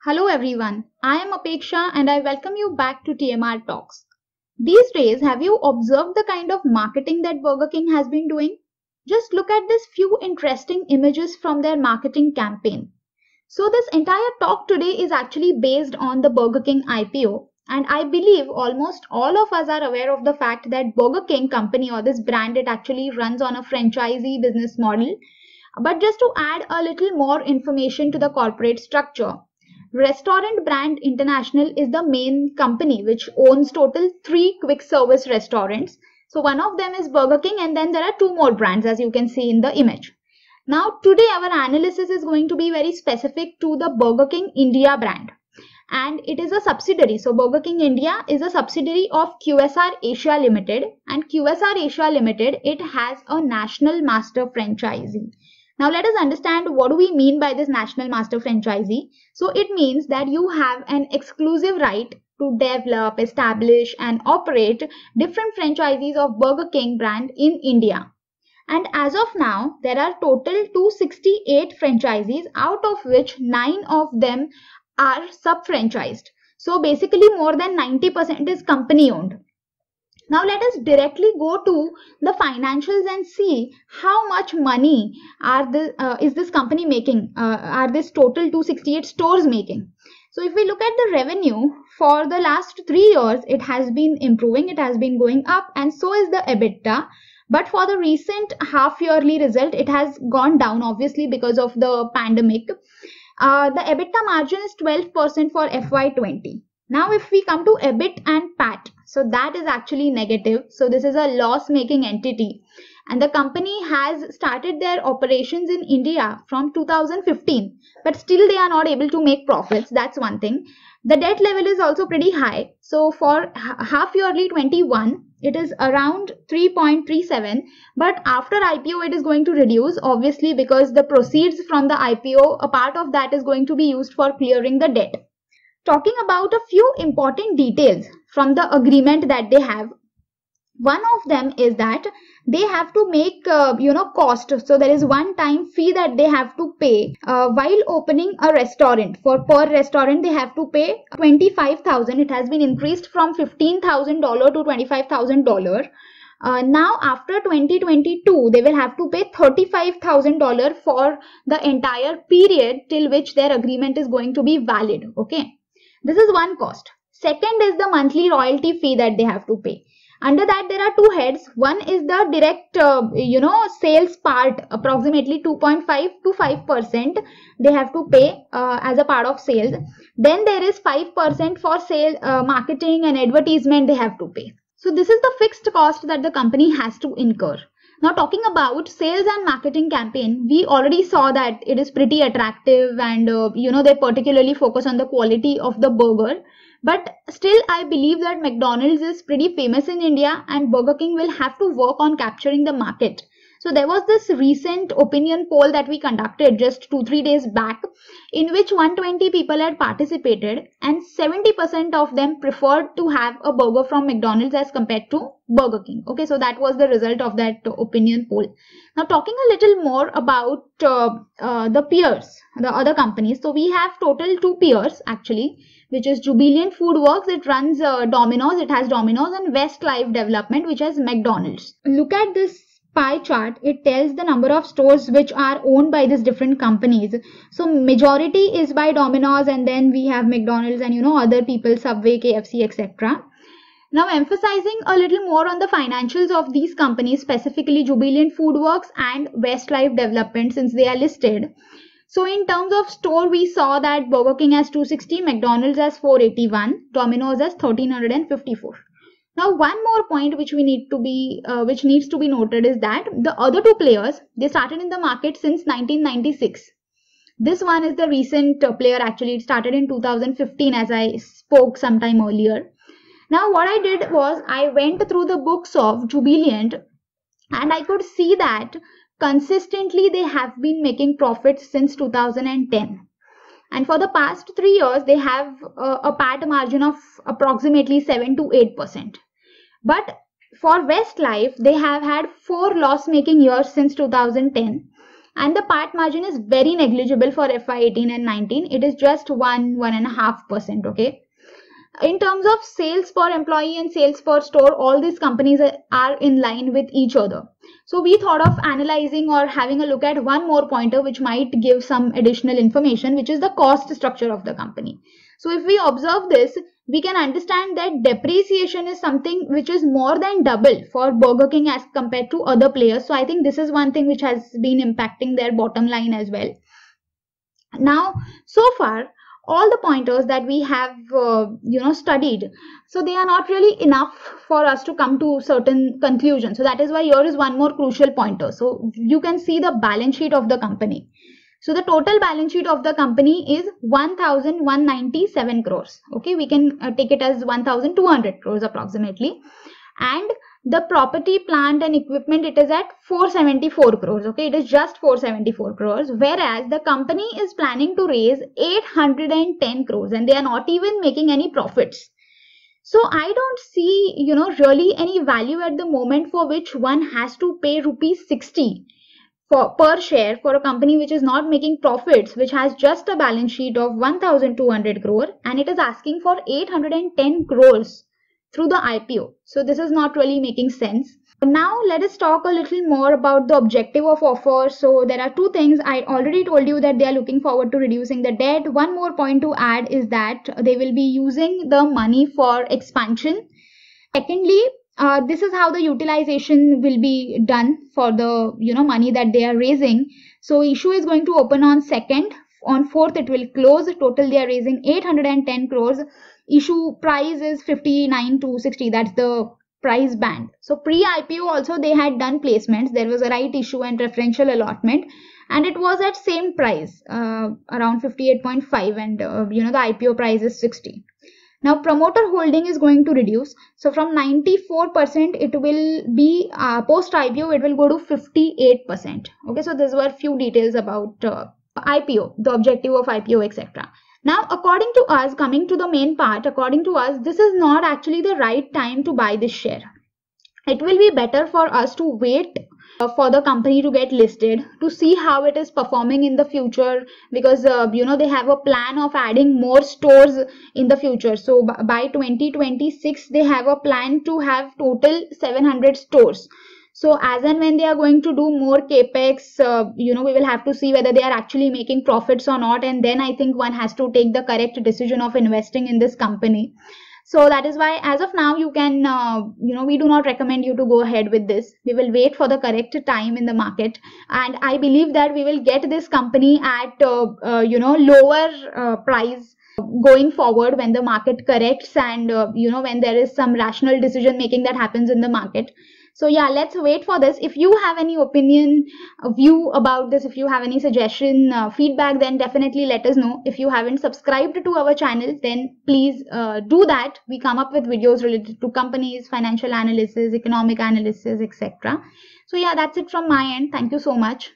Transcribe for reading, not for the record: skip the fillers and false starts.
Hello everyone, I am Apeksha and I welcome you back to TMR Talks. These days, have you observed the kind of marketing that Burger King has been doing? Just look at this few interesting images from their marketing campaign. So this entire talk today is actually based on the Burger King IPO, and I believe almost all of us are aware of the fact that Burger King company or this brand, it actually runs on a franchisee business model. But just to add a little more information to the corporate structure, Restaurant Brand International is the main company which owns total 3 quick service restaurants. So one of them is Burger King, and then there are 2 more brands as you can see in the image. Now today our analysis is going to be very specific to the Burger King India brand, and it is a subsidiary. So Burger King India is a subsidiary of QSR Asia Limited, and QSR Asia Limited, it has a national master franchisee. Now let us understand what do we mean by this national master franchisee. So it means that you have an exclusive right to develop, establish and operate different franchisees of Burger King brand in India. And as of now, there are total 268 franchisees, out of which 9 of them are sub-franchised. So basically more than 90% is company owned. Now let us directly go to the financials and see how much money is this company making, are this total 268 stores making. So if we look at the revenue for the last 3 years, it has been improving, it has been going up, and so is the EBITDA. But for the recent half yearly result, it has gone down obviously because of the pandemic. The EBITDA margin is 12% for FY20. Now if we come to EBIT and PAT, so that is actually negative. So this is a loss making entity, and the company has started their operations in India from 2015, but still they are not able to make profits. That's one thing. The debt level is also pretty high. So for half yearly 21, it is around 3.37, but after IPO it is going to reduce obviously because the proceeds from the IPO, a part of that is going to be used for clearing the debt. Talking about a few important details from the agreement that they have, one of them is that they have to make cost. So there is one-time fee that they have to pay while opening a restaurant. For per restaurant they have to pay $25,000. It has been increased from $15,000 to $25,000. Now after 2022 they will have to pay $35,000 for the entire period till which their agreement is going to be valid. Okay, this is one cost. Second is the monthly royalty fee that they have to pay. Under that there are 2 heads. One is the direct sales part, approximately 2.5 to 5% they have to pay as a part of sales. Then there is 5% for sale, marketing and advertisement they have to pay. So this is the fixed cost that the company has to incur. Now talking about sales and marketing campaign, we already saw that it is pretty attractive, and they particularly focus on the quality of the burger. But still I believe that McDonald's is pretty famous in India and Burger King will have to work on capturing the market. So there was this recent opinion poll that we conducted just 2-3 days back, in which 120 people had participated and 70% of them preferred to have a burger from McDonald's as compared to Burger King. Okay, so that was the result of that opinion poll. Now talking a little more about the peers, the other companies. So we have total 2 peers actually, which is Jubilant FoodWorks. It runs Domino's, it has Domino's, and Westlife Development, which has McDonald's. Look at this pie chart. It tells the number of stores which are owned by these different companies. So majority is by Domino's, and then we have McDonald's and other people, Subway, KFC, etc. Now emphasizing a little more on the financials of these companies, specifically Jubilant FoodWorks and Westlife Development, since they are listed. So in terms of store, we saw that Burger King has 260, McDonald's has 481, Domino's has 1354. Now one more point which needs to be noted is that the other 2 players, they started in the market since 1996. This one is the recent player actually. It started in 2015 as I spoke sometime earlier. Now what I did was I went through the books of Jubilant and I could see that consistently they have been making profits since 2010. And for the past 3 years, they have a PAT margin of approximately 7 to 8%. But for Westlife, they have had 4 loss-making years since 2010. and the PAT margin is very negligible for FY18 and 19. It is just 1.5%. Okay. In terms of sales per employee and sales per store, all these companies are in line with each other. So we thought of analyzing or having a look at one more pointer which might give some additional information, which is the cost structure of the company. So if we observe this, we can understand that depreciation is something which is more than double for Burger King as compared to other players. So I think this is one thing which has been impacting their bottom line as well. Now, so far, all the pointers that we have studied, so they are not really enough for us to come to certain conclusions. So that is why here is one more crucial pointer. So you can see the balance sheet of the company. So the total balance sheet of the company is 1,197 crores. Okay, we can take it as 1,200 crores approximately. And the property, plant and equipment, it is at 474 crores. Okay, it is just 474 crores, whereas the company is planning to raise 810 crores and they are not even making any profits. So I don't see, really any value at the moment for which one has to pay rupees 60 per share for a company which is not making profits, which has just a balance sheet of 1,200 crore and it is asking for 810 crores through the IPO. So this is not really making sense. Now let us talk a little more about the objective of offer. So there are two things. I already told you that they are looking forward to reducing the debt. One more point to add is that they will be using the money for expansion. Secondly, this is how the utilization will be done for the money that they are raising. So issue is going to open on 2nd. On 4th it will close. Total they are raising 810 crores. Issue price is 59 to 60. That's the price band. So pre-IPO also they had done placements. There was a right issue and preferential allotment, and it was at same price, around 58.5, and the IPO price is 60. Now promoter holding is going to reduce. So from 94% it will be post IPO it will go to 58%. Okay, so these were few details about IPO, the objective of IPO, etc. Now, according to us, coming to the main part, according to us, this is not actually the right time to buy this share. It will be better for us to wait for the company to get listed, to see how it is performing in the future, because they have a plan of adding more stores in the future. So by 2026 they have a plan to have total 700 stores. So as and when they are going to do more capex, we will have to see whether they are actually making profits or not, and then I think one has to take the correct decision of investing in this company. So that is why as of now you can, we do not recommend you to go ahead with this. We will wait for the correct time in the market, and I believe that we will get this company at lower price going forward when the market corrects, and when there is some rational decision making that happens in the market. So yeah, let's wait for this. If you have any opinion, view about this, if you have any suggestion, feedback, then definitely let us know. If you haven't subscribed to our channel, then please do that. We come up with videos related to companies, financial analysis, economic analysis, etc. So yeah, that's it from my end. Thank you so much.